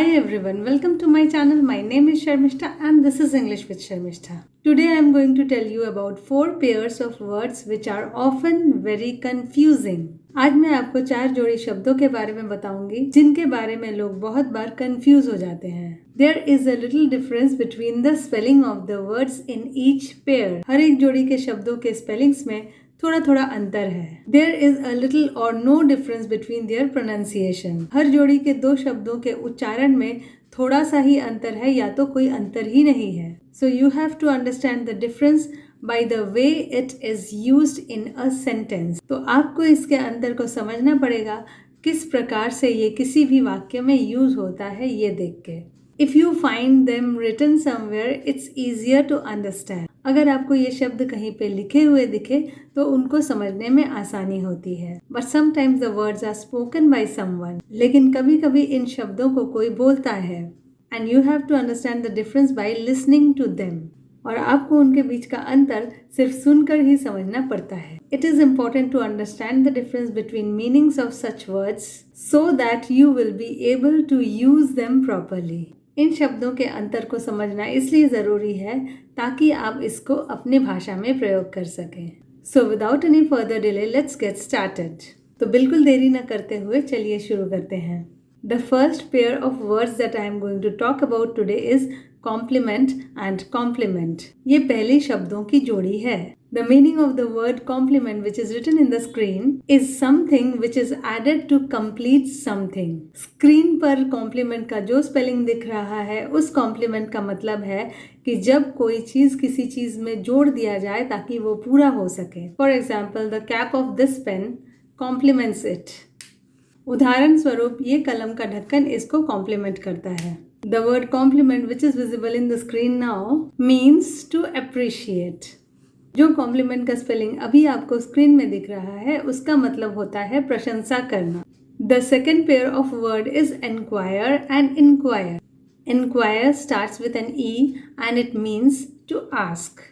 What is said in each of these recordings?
Hi everyone, welcome to my channel. My name is Sharmishta and this is English with Sharmishta. Today I am going to tell you about 4 pairs of words which are often very confusing. आज मैं आपको 4 जोड़ी शब्दों के बारे में बताऊंगी जिनके बारे में लोग बहुत बार कंफ्यूज हो जाते हैं. There is a little difference between the spelling of the words in each pair. हर एक जोड़ी के शब्दों के स्पेलिंग्स में थोड़ा थोड़ा अंतर है. There is a little or no difference between their pronunciation. हर जोड़ी के 2 शब्दों के उच्चारण में थोड़ा सा ही अंतर है या तो कोई अंतर ही नहीं है. So you have to understand the difference by the way it is used in a sentence. तो आपको इसके अंतर को समझना पड़ेगा किस प्रकार से ये किसी भी वाक्य में यूज होता है ये देख के. If you find them written somewhere, it's easier to understand. अगर आपको ये शब्द कहीं पे लिखे हुए दिखे तो उनको समझने में आसानी होती है. But sometimes the words are spoken by someone. लेकिन कभी कभी इन शब्दों को कोई बोलता है. And you have to understand the difference by listening to them. और आपको उनके बीच का अंतर सिर्फ सुनकर ही समझना पड़ता है. It is important to understand the difference between meanings of such words so that you will be able to use them properly. इन शब्दों के अंतर को समझना इसलिए ज़रूरी है ताकि आप इसको अपनी भाषा में प्रयोग कर सकें. So without any further delay, let's get started. तो बिल्कुल देरी न करते हुए चलिए शुरू करते हैं. The first pair of words that I am going to talk about today is compliment and compliment. ये पहली शब्दों की जोड़ी है. The meaning of the word compliment which is written in the screen is something which is added to complete something. Screen पर compliment का जो spelling दिख रहा है उस compliment का मतलब है कि जब कोई चीज़ किसी चीज़ में जोड़ दिया जाए ताकि वो पूरा हो सके. For example, the cap of this pen complements it. उदाहरण स्वरूप ये कलम का ढक्कन इसको कॉम्प्लीमेंट करता है. The word compliment which is visible in the screen now means to appreciate. जो कॉम्प्लीमेंट का स्पेलिंग अभी आपको स्क्रीन में दिख रहा है उसका मतलब होता है प्रशंसा करना. The second pair of word is enquire and inquire. Enquire starts with an E and it means to ask.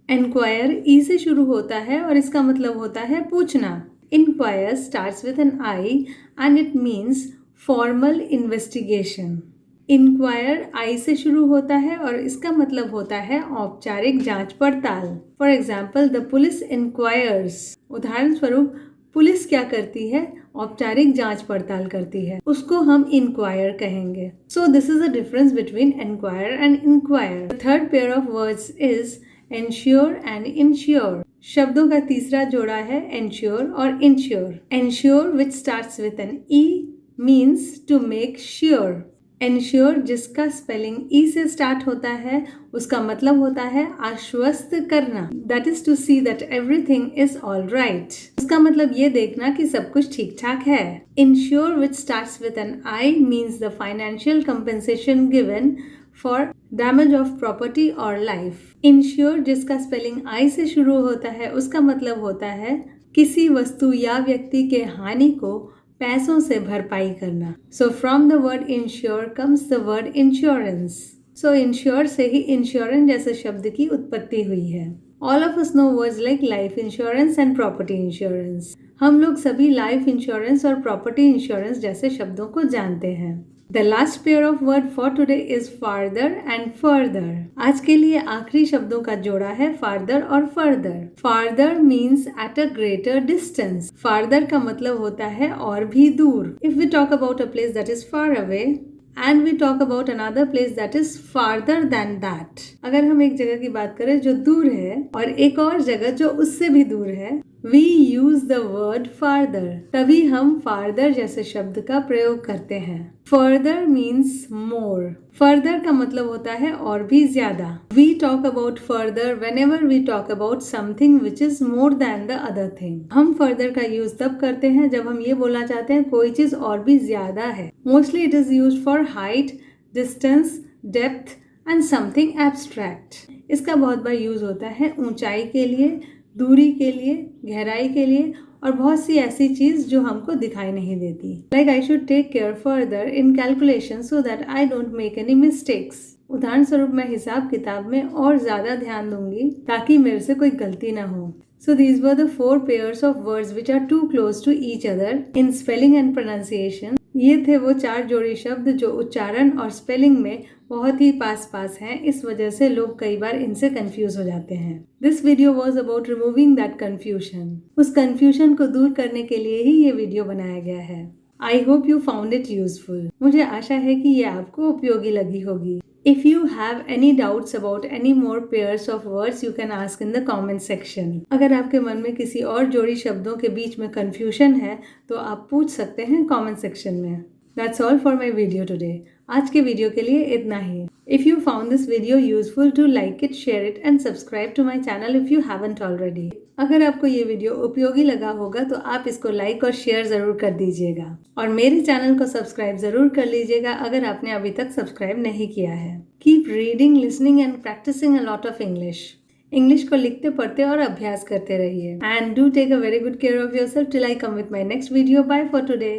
Enquire E से शुरू होता है और इसका मतलब होता है पूछना. Inquire starts with an I and it means formal investigation. Inquire I से शुरू होता है और इसका मतलब होता है औपचारिक जांच पड़ताल. For example, the police inquires. उदाहरण स्वरूप पुलिस क्या करती है? औपचारिक जांच पड़ताल करती है. उसको हम inquire कहेंगे. So this is the difference between enquire and inquire. The third pair of words is ensure and insure. शब्दों का तीसरा जोड़ा है ensure और insure. Ensure which starts with an E means to make sure. Ensure जिसका spelling E से start होता है उसका मतलब होता है आश्वस्त करना. That is to see that everything is all right. उसका मतलब ये देखना कि सब कुछ ठीक ठाक है. Insure which starts with an I means the financial compensation given for damage of property or life. Insure जिसका स्पेलिंग I से शुरू होता है उसका मतलब होता है किसी वस्तु या व्यक्ति के हानि को पैसों से भरपाई करना. So from the word insure comes the word insurance. So insure से ही insurance जैसे शब्द की उत्पत्ति हुई है. All of us know words like life insurance and property insurance. हम लोग सभी life insurance और property insurance जैसे शब्दों को जानते हैं. The last pair of word for today is farther and further. आज के लिए आखिरी शब्दों का जोड़ा है farther और further. Farther means at a greater distance. Farther का मतलब होता है और भी दूर. If we talk about a place that is far away and we talk about another place that is farther than that. अगर हम एक जगह की बात करें जो दूर है और एक और जगह जो उससे भी दूर है, we use the word farther. तभी हम farther जैसे शब्द का प्रयोग करते हैं. Further means more. Further का मतलब होता है और भी ज्यादा. We talk about further whenever we talk about something which is more than the other thing. हम further का use तब करते हैं जब हम ये बोलना चाहते हैं कोई चीज और भी ज्यादा है. Mostly it is used for height, distance, depth and something abstract. इसका बहुत बार यूज होता है ऊंचाई के लिए, दूरी के लिए, गहराई के लिए और बहुत सी ऐसी चीज जो हमको दिखाई नहीं देती. Like I should take care further in calculation so that I don't make any mistakes. उदाहरण स्वरूप मैं हिसाब किताब में और ज्यादा ध्यान दूंगी ताकि मेरे से कोई गलती ना हो। So these were the 4 pairs of words which are too close to each other in spelling and pronunciation. ये थे वो 4 जोड़ी शब्द जो उच्चारण और स्पेलिंग में बहुत ही पास हैं, इस वजह से लोग कई बार इनसे कंफ्यूज हो जाते हैं। This video was about removing that confusion. उस कंफ्यूजन को दूर करने के लिए ही ये वीडियो बनाया गया है। I hope you found it useful. मुझे आशा है कि ये आपको उपयोगी लगी होगी। If you have any doubts about any more pairs of words, you can ask in the comment section. अगर आपके मन में किसी और जोड़ी शब्दों के बीच में confusion है तो आप पूछ सकते हैं comment section में। That's all for my video today. आज के वीडियो के लिए इतना ही। If you found this video useful, do like it, share it and subscribe to my channel if you haven't already. अगर आपको ये वीडियो उपयोगी लगा होगा तो आप इसको लाइक और शेयर जरूर कर दीजिएगा और मेरे चैनल को सब्सक्राइब जरूर कर लीजिएगा अगर आपने अभी तक सब्सक्राइब नहीं किया है। Keep reading, listening and practicing a lot of English. English को लिखते पढ़ते और अभ्यास करते रहिए। And do take a very good care of yourself till I come with my next video. Bye for today.